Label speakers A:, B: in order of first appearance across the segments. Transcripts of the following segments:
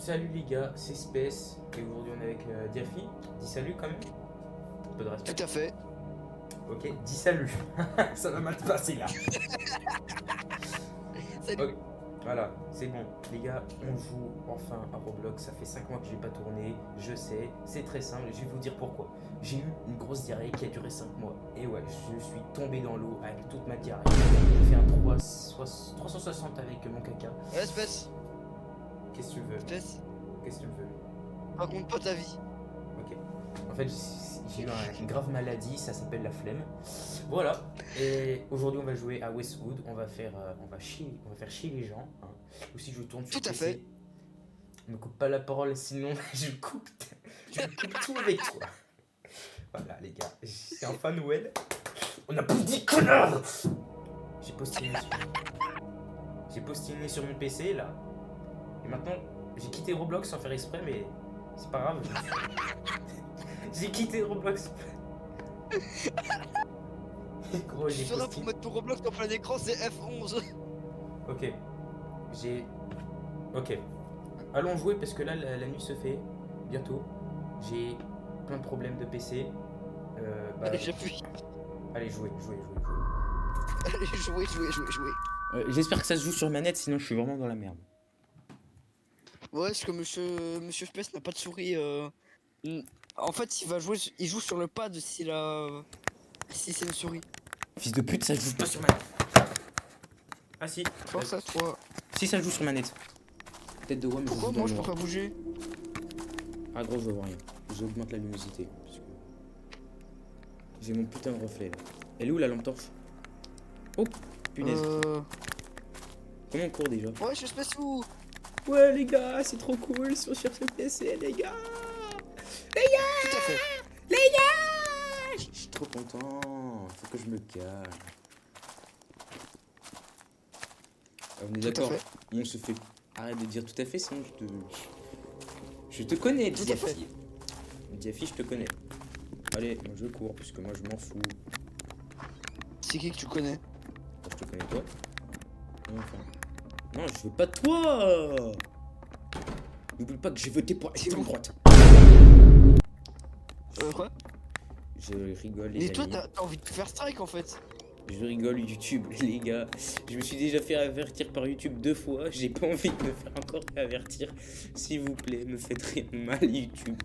A: Salut les gars, c'est Space et aujourd'hui on est avec Diafi. Dis salut quand même. Un peu de respect.
B: Tout à fait.
A: Ok, dis salut. Ça va mal passer là.
B: Salut.
A: Ok, voilà, c'est bon. Les gars, on joue enfin à Roblox. Ça fait 5 mois que j'ai pas tourné. Je sais, c'est très simple. Je vais vous dire pourquoi. J'ai eu une grosse diarrhée qui a duré 5 mois. Et ouais, je suis tombé dans l'eau avec toute ma diarrhée. J'ai fait un 360 avec mon caca.
B: Espèce.
A: Qu'est-ce que tu veux?
B: Espèce.
A: Qu'est-ce que tu veux?
B: Raconte pas ta vie.
A: Ok. En fait, j'ai eu une grave maladie, ça s'appelle la flemme. Voilà. Et aujourd'hui, on va jouer à Westwood. On va faire chier les gens. Hein. Aussi, je tourne sur
B: Tout à
A: PC.
B: fait.
A: Ne me coupe pas la parole, sinon je coupe tout avec toi. Voilà, les gars. C'est enfin Noël. On a plus dit connard. J'ai postillonné sur... J'ai postillonné sur mon PC là. Et maintenant, j'ai quitté Roblox sans faire exprès, mais c'est pas grave. J'ai quitté Roblox. Gros,
B: Je
A: j'ai
B: serai pour
A: posté.
B: mettre ton Roblox en plein écran, c'est F11.
A: Ok. J'ai. Ok. Allons jouer parce que là, la nuit se fait. Bientôt. J'ai plein de problèmes de PC. Bah,
B: Allez, j'appuie.
A: allez, jouer.
B: Allez, jouer.
A: J'espère que ça se joue sur manette, sinon je suis vraiment dans la merde.
B: Ouais, parce que Monsieur Space n'a pas de souris. n- En fait, il joue sur le pad si c'est une souris.
A: Fils de pute, ça se joue pas sur manette. Ah si.
B: Force à toi.
A: Si, ça se joue sur manette. Tête de WAM, je
B: Pourquoi
A: joue dans
B: moi
A: le
B: je peux
A: noir.
B: pas bouger?
A: Ah gros, je vois rien. J'augmente la luminosité. Parce que j'ai mon putain de reflet là. Elle est où la lampe torche? Oh, punaise. Comment on court déjà?
B: Ouais, je Space où?
A: Ouais les gars, c'est trop cool sur ce PC les gars.
B: Tout à fait.
A: Les gars, je suis trop content. Faut que je me calme. Ah, on est
B: Tout à
A: d'accord.
B: fait.
A: On se fait. Arrête de dire tout à fait, sinon je te connais,
B: Tout à fait.
A: Diafi. Diafi, je te connais. Allez, moi je cours, parce que moi je m'en fous.
B: C'est qui que tu connais?
A: Je te connais toi. Enfin. Non, je veux pas de toi. N'oublie pas que j'ai voté pour extrême droite.
B: Quoi?
A: Je rigole, les
B: Mais toi,
A: amis.
B: t'as envie de faire strike en fait.
A: Je rigole, YouTube, les gars. Je me suis déjà fait avertir par YouTube 2 fois. J'ai pas envie de me faire encore avertir. S'il vous plaît, me faites rien de mal, YouTube.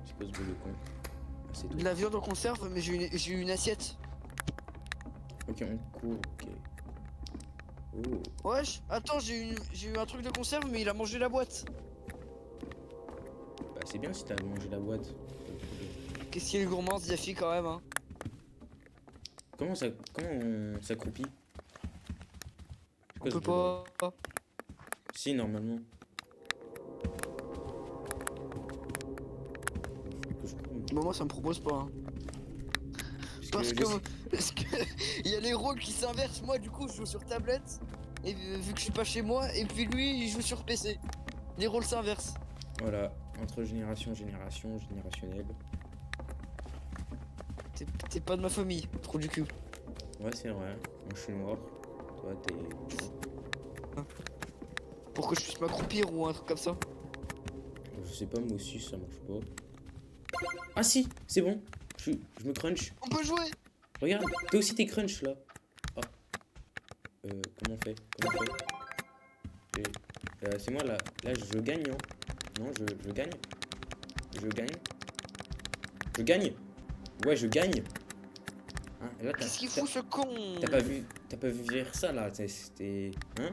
A: Je pose le con. Ah, c'est tout.
B: De la viande en conserve, mais j'ai une assiette.
A: Ok, on court, ok. Oh.
B: Wesh, attends, j'ai eu un truc de conserve, mais il a mangé la boîte.
A: Bah, c'est bien si t'as mangé la boîte.
B: Qu'est-ce qu'il est gourmand, Diafi, quand même, hein.
A: Comment on s'accroupit?
B: On peut pas.
A: Si, normalement. Faut que je cours.
B: Bah, moi, ça me propose pas, hein. Parce
A: je
B: que,
A: sais-
B: parce que il y a les rôles qui s'inversent. Moi, du coup, je joue sur tablette. Et vu que je suis pas chez moi, et puis lui, il joue sur PC. Les rôles s'inversent.
A: Voilà, entre générationnel.
B: T'es pas de ma famille, trop du cul.
A: Ouais, c'est vrai. Moi, je suis noir. Toi, t'es.
B: Pour que je puisse m'accroupir ou un truc comme ça.
A: Je sais pas, moi aussi, ça marche pas. Ah si, c'est bon. Je me crunch.
B: On peut jouer.
A: Regarde, toi aussi t'es crunch là. Ah. Comment on fait? C'est moi là. Là, je gagne, hein. Non, je gagne. Je gagne. Ouais, je gagne. Hein, là,
B: Qu'est-ce qu'il fout, ce con?
A: t'as pas vu faire ça là. C'était. Hein?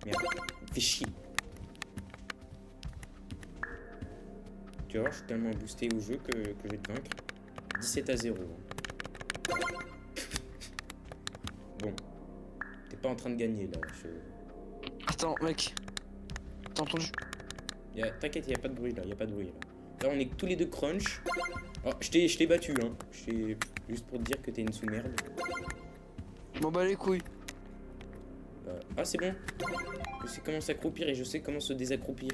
A: Merde. Fais chier. Tu vas voir, je suis tellement boosté au jeu que je vais te vaincre. 17-0. Bon. T'es pas en train de gagner là.
B: Attends, mec. T'as entendu?
A: T'inquiète, y a pas de bruit là. Là, on est tous les deux crunch. Oh, je t'ai battu, hein. Juste pour te dire que t'es une sous-merde.
B: Bon, bah, les couilles.
A: Ah, c'est bon. Je sais comment s'accroupir et je sais comment se désaccroupir.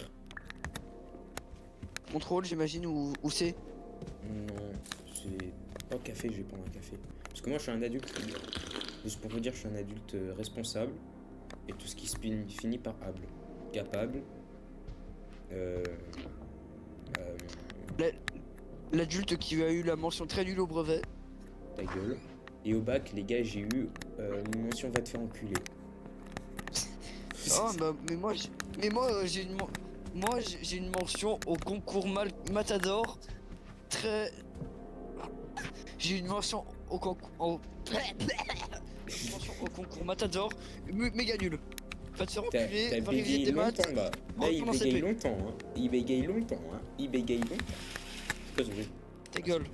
B: Contrôle, j'imagine, où c'est?
A: Non, c'est pas au café, je vais prendre un café. Parce que moi, je suis un adulte. Juste pour vous dire, je suis un adulte responsable. Et tout ce qui se finit par able. Capable. Euh, euh,
B: L'adulte qui a eu la mention très nulle au brevet.
A: ta gueule. Et au bac, les gars, j'ai eu une mention va te faire enculer.
B: Ah bah mais moi j'ai une j'ai une mention au concours Matador très. J'ai une mention au concours une mention au concours Matador méga nul. Va te faire enculer,
A: T'as
B: va réviser
A: bégayé
B: tes maths.
A: longtemps là. Là, il
B: Retourne en
A: bégaye
B: CP.
A: longtemps, hein. Il bégaye longtemps, hein. Il bégaye longtemps. C'est quoi ce bruit?
B: Ta gueule.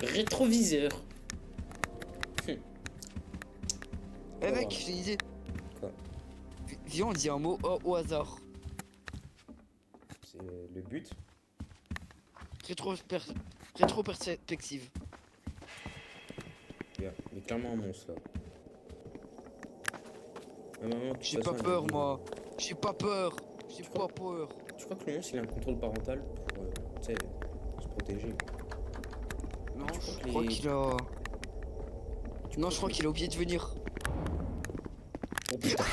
A: Rétroviseur.
B: Eh
A: Oh,
B: mec, j'ai une idée.
A: quoi?
B: Viens on dit un mot au hasard.
A: C'est le but.
B: Rétro perspective.
A: Regarde, il y a clairement un monstre là. Ah, maman, de toute
B: J'ai pas
A: façon,
B: peur
A: elle a dit,
B: moi. J'ai pas peur. J'ai pas peur.
A: Tu crois que le monstre il a un contrôle parental pour tu sais, se protéger?
B: Non,
A: Tu crois
B: je
A: que
B: crois
A: les-
B: qu'il a. Non, je crois qu'il a oublié de venir.
A: Oh putain.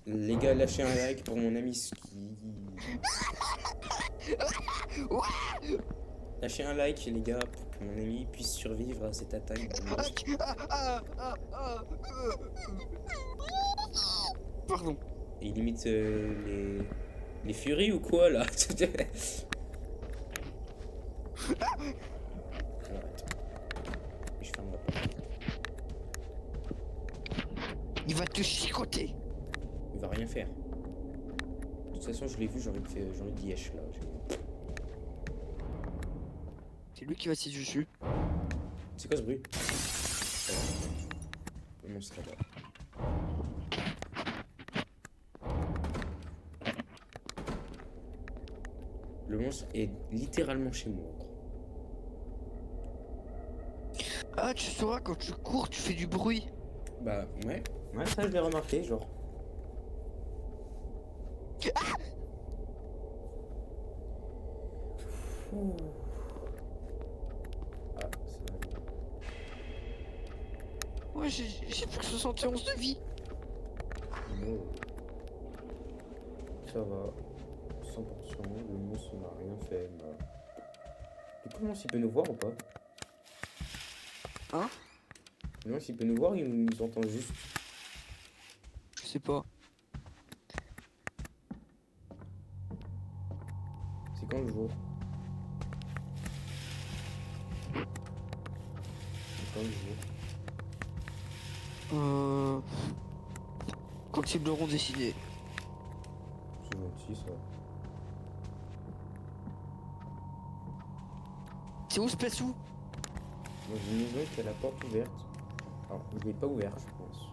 A: Les gars, lâchez un like pour mon ami Ski. Lâchez un like les gars pour que mon ami puisse survivre à cette attaque de monstre.
B: Pardon.
A: Et il limite les furies ou quoi là? Alors attends. Et je ferme la porte.
B: Il va te chicoter.
A: Il va rien faire. De toute façon je l'ai vu, j'ai envie de yesh là.
B: C'est lui qui va tirer dessus.
A: C'est quoi ce bruit? Le monstre là-bas. Le monstre est littéralement chez moi.
B: Ah, tu sauras quand tu cours, tu fais du bruit.
A: Bah ouais. Ouais, ça je l'ai remarqué, genre. Ouh. Ah, c'est vrai.
B: Ouais, j'ai plus que 71 de vie.
A: Oh. Ça va. 100%, le monstre n'a rien fait. Bah. Du coup, le monstre il peut nous voir ou pas?
B: Hein?
A: Le monstre il peut nous voir, il nous entend juste.
B: Je sais pas.
A: C'est quand le jour? C'est quand le jour?
B: Quand ils l'auront décidé.
A: C'est gentil ça.
B: C'est où ce où?
A: Dans une maison qui a la porte ouverte. Alors, je l'ai pas ouvert, je pense.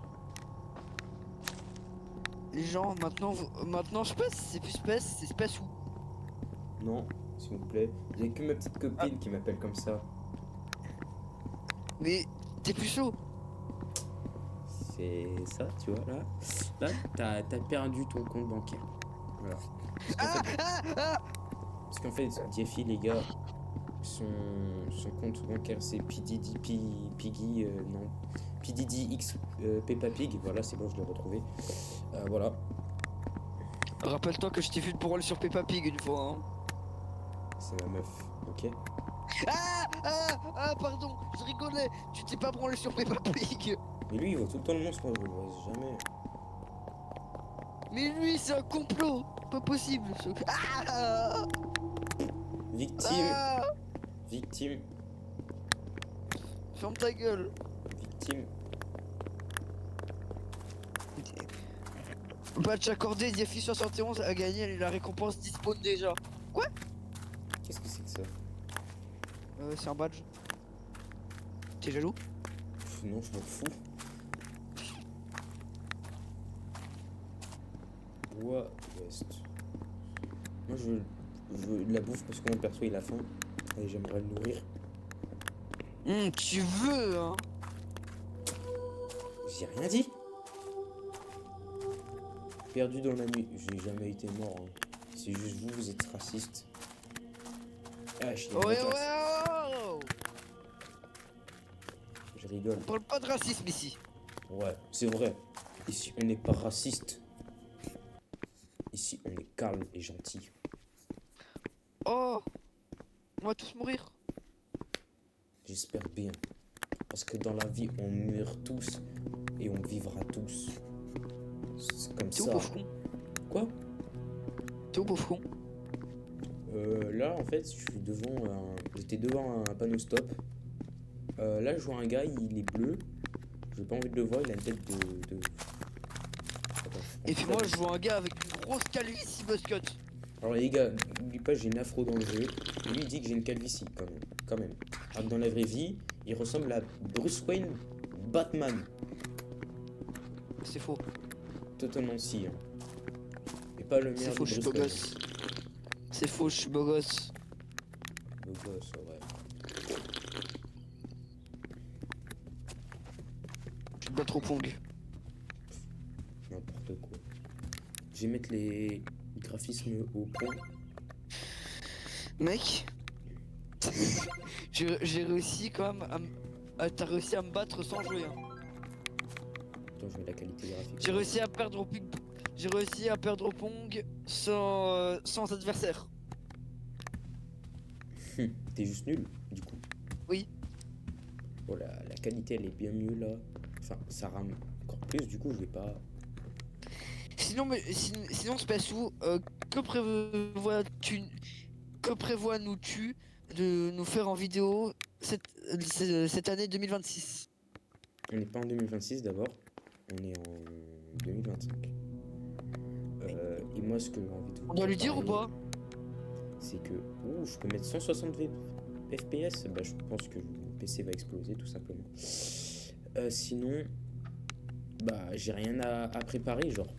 B: Les gens, maintenant c'est plus c'est space où?
A: Non, s'il vous plaît. Il y a que ma petite copine qui m'appelle comme ça.
B: Mais t'es plus chaud.
A: C'est ça, tu vois, là. Là, t'as perdu ton compte bancaire. Voilà. Parce qu'en fait, Diafi, les gars, son compte bancaire, c'est Piggy, non. PDD X Peppa Pig. Voilà, c'est bon, je l'ai retrouvé. Voilà.
B: Rappelle-toi que je t'ai vu pour aller sur Peppa Pig une fois. Hein.
A: C'est ma meuf, ok?
B: Pardon, je rigolais. Tu t'es pas branlé sur Peppa Pig.
A: Mais lui, il voit tout le temps le monstre, moi, je le vois jamais.
B: Mais lui, c'est un complot. Pas possible.
A: Victime, victime,
B: Ferme ta gueule.
A: victime.
B: Badge accordé, Diafi 71 a gagné la récompense dispone déjà. Quoi?
A: Qu'est-ce que c'est que ça?
B: C'est un badge. T'es jaloux?
A: Pff, non, je m'en fous. Bois Ouest. Moi, je veux de la bouffe parce que mon perso il a faim. Et j'aimerais le nourrir.
B: Tu veux, hein?
A: J'ai rien dit. Perdu dans la nuit. J'ai jamais été mort. Hein. C'est juste vous, vous êtes raciste. Ah, je suis
B: Ouais.
C: Tu rigoles.
B: On parle pas de racisme ici.
C: Ouais, c'est vrai. Ici, on n'est pas raciste. Ici, on est calme et gentil.
B: Oh, on va tous mourir.
C: J'espère bien. Parce que dans la vie, on meurt tous et on vivra tous. C'est comme
B: T'es où,
C: ça.
B: pauvre con?
C: Quoi?
B: T'es où, pauvre con?
C: Là, en fait, j'étais devant un panneau stop. Là, je vois un gars, il est bleu. J'ai pas envie de le voir, il a une tête de... Attends,
B: Et puis moi, je vois un gars avec une grosse calvitie buzzcut.
C: Alors les gars, n'oublie pas, j'ai une afro dans le jeu. Lui, il dit que j'ai une calvitie, quand même. Alors que dans la vraie vie, il ressemble à Bruce Wayne Batman.
B: C'est faux.
C: Totalement si. Hein. Et pas le
B: C'est
C: meilleur de
B: faux, je suis
C: Bruce
B: beau
C: Wayne.
B: gosse. C'est faux, je suis beau gosse.
C: Beau gosse, ouais.
B: Je suis pas trop pong.
C: N'importe quoi. Je vais mettre les graphismes au point.
B: Mec, j'ai réussi quand même t'as réussi à me battre sans jouer. Hein.
C: Attends, je mets la qualité graphique.
B: J'ai réussi à perdre au ping. J'ai réussi à perdre au pong sans adversaire.
C: T'es juste nul, du coup.
B: Oui.
C: Oh, la qualité, elle est bien mieux, là. Enfin, ça rame encore plus, du coup, je vais pas...
B: Sinon Spacou, que prévois-nous-tu de nous faire en vidéo cette année 2026?
C: On n'est pas en 2026, d'abord. On est en 2025. Et moi, ce que j'ai envie de vous
B: On doit lui dire ou
C: préparer,
B: pas?
C: c'est que... Ouh, je peux mettre 160 FPS. Bah, je pense que mon PC va exploser, tout simplement. Sinon... Bah, j'ai rien à préparer, genre.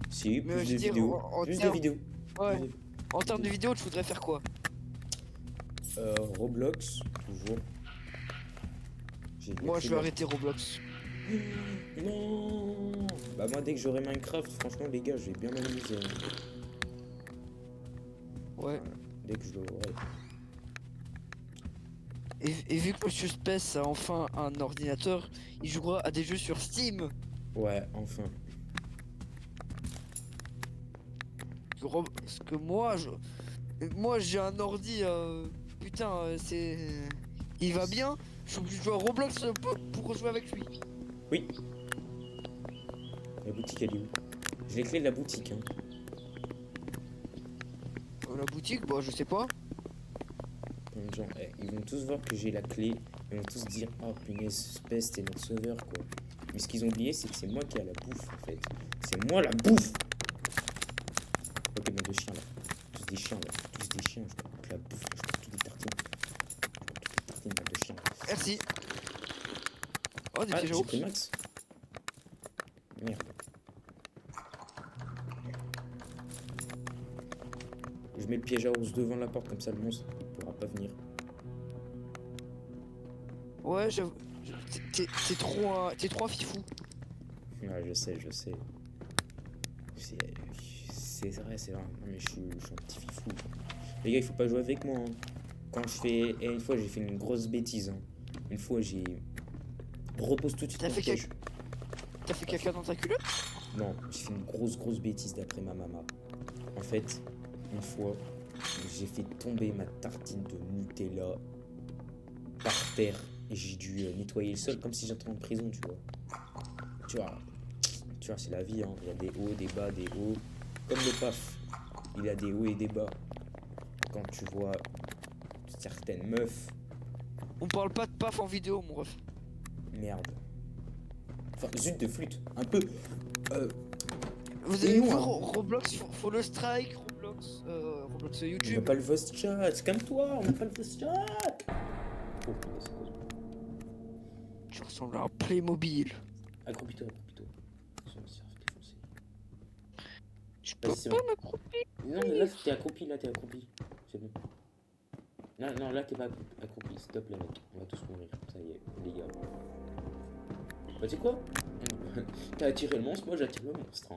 C: Si,
B: Mais
C: plus
B: je
C: de
B: veux dire,
C: vidéos.
B: en
C: Plus de
B: termes-
C: vidéos.
B: Ouais.
C: Plus de-
B: En termes de vidéo, tu voudrais faire quoi?
C: Roblox, toujours. J'ai
B: Moi,
C: fait
B: je vais
C: la-
B: arrêter Roblox.
C: Non. Bah moi dès que j'aurai Minecraft, franchement les gars, je vais bien m'amuser. Hein.
B: Ouais.
C: Dès que je l'aurai.
B: Et vu que Monsieur Space a enfin un ordinateur, il jouera à des jeux sur Steam.
C: Ouais, enfin.
B: Parce que moi j'ai un ordi, putain, c'est, il va bien. Je suis obligé de jouer à Roblox pour jouer avec lui.
C: Oui. La boutique elle est où? J'ai les clés de la boutique. Hein.
B: La boutique, bah je sais pas.
C: Genre, ils vont tous voir que j'ai la clé. Ils vont tous dire oh punaise, Space, t'es notre sauveur quoi. Mais ce qu'ils ont oublié, c'est que c'est moi qui ai la bouffe en fait. C'est moi la bouffe. Ok, bon, de chiens là. Tous des chiens là. Tous des chiens. Je te coupe la bouffe. Je te coupe toutes des tartines. Je te coupe toutes des tartines là, de chiens.
B: Merci. Oh, des
C: Ah,
B: pièges à
C: j'ai
B: ours.
C: pris Max. Merde. Je mets le piège à ours devant la porte, comme ça le monstre il pourra pas venir.
B: Ouais, j'avoue. T'es trop un fifou.
C: Ouais, je sais, je sais. C'est vrai, c'est vrai. Non, mais je suis un petit fifou. Les gars, il faut pas jouer avec moi. Hein. Quand je fais. Et une fois, j'ai fait une grosse bêtise. Hein. Une fois, j'ai. Repose tout de suite.
B: T'as
C: ton
B: fait
C: piège.
B: T'as fait caca dans ta culotte?
C: Non, j'ai fait une grosse bêtise d'après ma maman. En fait, une fois, j'ai fait tomber ma tartine de Nutella par terre et j'ai dû nettoyer le sol comme si j'étais en prison, tu vois. Tu vois, c'est la vie, hein. Il y a des hauts, des bas, des hauts. Comme le PAF, il y a des hauts et des bas. Quand tu vois certaines meufs,
B: On parle pas de paf en vidéo, mon ref.
C: merde. Enfin, zut de flûte, un peu.
B: Vous
C: Et
B: avez
C: nous,
B: vu
C: hein.
B: Roblox, Follow Strike, Roblox
C: On n'a
B: YouTube.
C: pas le voice chat, calme-toi, on n'a pas le voice chat. Oh, putain, c'est quoi ce bruit?
B: Tu ressembles à un Playmobil.
C: Accroupis-toi, accroupis-toi. Attention, il s'est défoncé.
B: Je peux
C: Vas-y, c'est
B: pas
C: bon.
B: m'accroupir.
C: Non, mais là, t'es accroupi, là, t'es accroupi. C'est bon. Non, non, là, t'es pas accroupi. Stop, les mecs. On va tous mourir. Ça y est, les gars. Bah, tu sais quoi? T'as attiré le monstre, moi j'attire le monstre. Hein.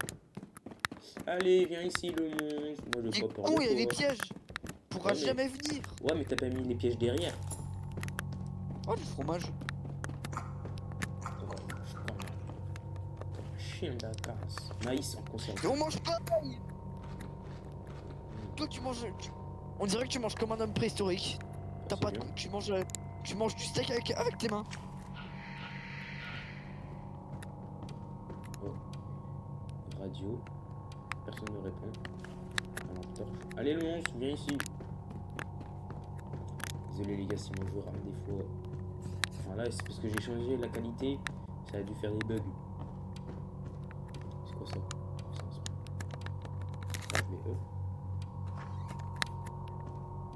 C: Allez, viens ici, le monstre. Moi, je
B: T'es
C: veux pas peur
B: con,
C: de
B: il y a des
C: toi.
B: pièges. Pourra
C: Ouais, mais-
B: jamais venir.
C: Ouais, mais t'as pas mis les pièges derrière.
B: Oh, du fromage.
C: Ouais, je crois. Comme un chien de la casse. Maïs en conserve.
B: Et on mange pas. Toi, tu manges. On dirait que tu manges comme un homme préhistorique. T'as
C: C'est
B: pas de.
C: bien.
B: Tu manges du steak avec tes mains.
C: Oh. Radio. Personne ne répond. Alors, torche. Allez, le monstre, viens ici. Désolé les gars si mon jeu rame des fois. Enfin là c'est parce que j'ai changé la qualité, ça a dû faire des bugs. C'est quoi ça? Ah, je mets E.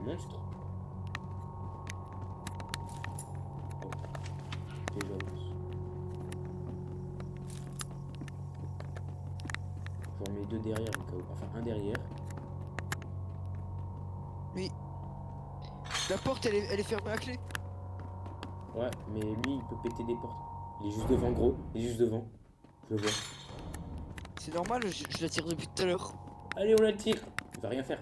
C: Monstre. Oh. Déjà avance. J'en mets deux derrière au cas où. Enfin un derrière.
B: La porte, elle est fermée à clé.
C: Ouais mais lui il peut péter des portes. Il est juste devant gros, il est juste devant. Je le vois.
B: C'est normal, je la tire depuis tout à l'heure.
C: Allez on la tire. Il va rien faire.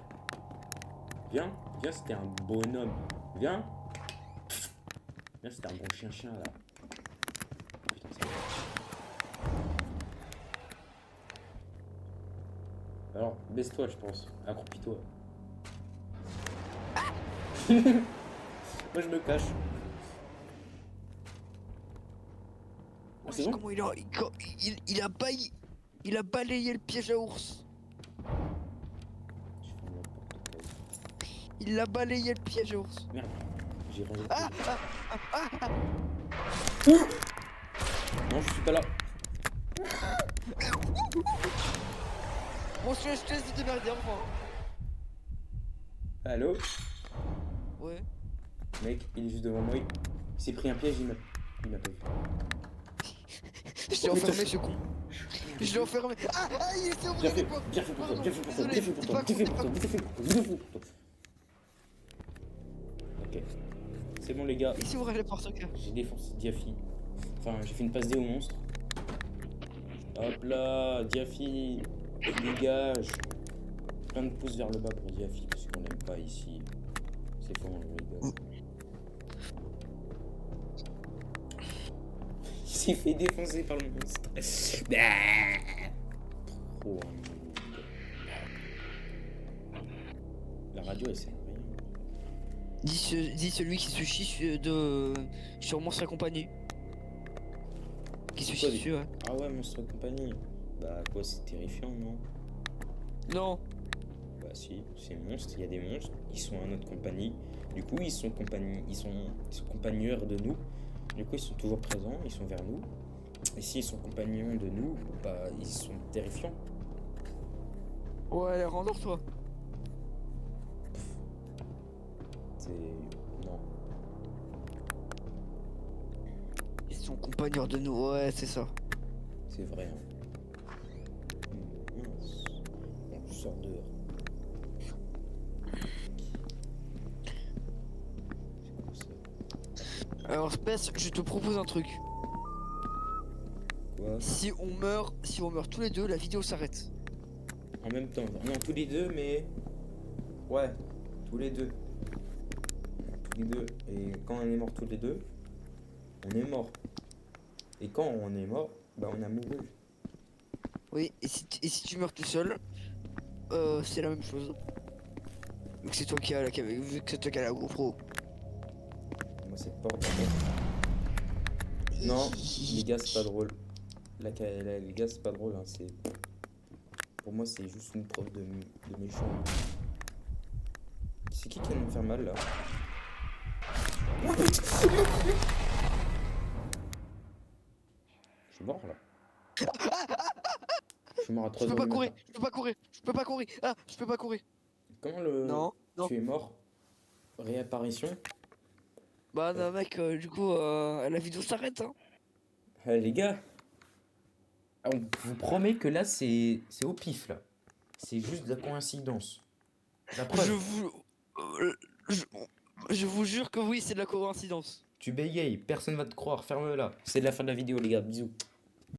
C: Viens, viens c'était un bonhomme. Viens. Viens c'était un bon chien là. Putain ça va. Alors baisse-toi je pense. Accroupis-toi. Moi je me cache. Ah, c'est bon?
B: Comment il a balayé le piège à ours.
C: Je ferme la porte au cas où.
B: Il a balayé le piège à ours.
C: Merde, j'ai rangé le
B: Ah,
C: piège.
B: ah.
C: Non, je suis pas là.
B: Bon, je te laisse te démerder, au revoir.
C: Allô?
B: Ouais.
C: Mec, il est juste devant moi. Il s'est pris un piège, il m'a pas vu.
B: Je l'ai enfermé, ce con. Je l'ai enfermé. Ah, il était au bout
C: Bien
B: des
C: fait,
B: portes.
C: bien fait pour toi,
B: Pardon,
C: bien fait pour toi,
B: désolé,
C: bien fait pour
B: c'est
C: toi,
B: pas
C: bien fait
B: con,
C: pour toi, bien fait pour toi, bien fait pour toi. Ok. C'est bon les gars,
B: Ici, ouvrez les portes, ok.
C: j'ai défoncé Diafi. Enfin, j'ai fait une passe D au monstre. Hop là, Diafi, dégage. Plein de pouces vers le bas pour Diafi parce qu'on l'aime pas ici. C'est faux, on rigole. Il s'est fait défoncer par le monstre. Trop un noob. La radio elle sert à rien.
B: Dis celui qui se chie sur Monstre et compagnie. Qui se
C: C'est
B: chie
C: quoi,
B: dessus, ouais.
C: Ah ouais, monstre et compagnie. Bah quoi, c'est terrifiant, non?
B: Non.
C: Bah si, c'est monstre, il y a des monstres, ils sont à notre compagnie. Du coup, ils sont compagneurs de nous. Du coup, ils sont toujours présents, ils sont vers nous. Et s'ils sont compagnons de nous, bah ils sont terrifiants.
B: Ouais, rendors-toi.
C: C'est... Non.
B: Ils sont compagnons de nous, ouais, c'est ça.
C: C'est vrai. Hein. Mince. Bon, je sors dehors. C'est quoi ça?
B: Alors, Space, je te propose un truc.
C: Quoi?
B: Si on meurt tous les deux, la vidéo s'arrête.
C: En même temps. Non, tous les deux, mais... Ouais, tous les deux. Tous les deux. Et quand on est mort tous les deux, on est mort. Et quand on est mort, bah on a mouru.
B: Oui, et si tu meurs tout seul, c'est la même chose. Vu que c'est toi qui as vu que c'est toi qui as la GoPro.
C: Moi, cette porte d'abord. Non, les gars, c'est pas drôle. Les gars, c'est pas drôle. Hein. C'est... Pour moi, c'est juste une preuve de méchant. C'est qui vient de me faire mal là? Je suis mort là. Je suis mort à
B: Je
C: 3
B: peux
C: heures
B: pas
C: du
B: courir,
C: matin.
B: je peux pas courir, je peux pas courir. Ah, je peux pas courir.
C: Comment le...
B: Non, non.
C: Tu es mort? Réapparition?
B: Bah non, mec, du coup, la vidéo s'arrête, hein.
C: Les gars, on vous promet que là, c'est au pif là. C'est juste de la coïncidence. La
B: Je
C: preuve.
B: vous... euh, je... je vous jure que oui, c'est de la coïncidence.
C: Tu bégayes, personne va te croire, ferme-la. C'est la fin de la vidéo les gars, bisous.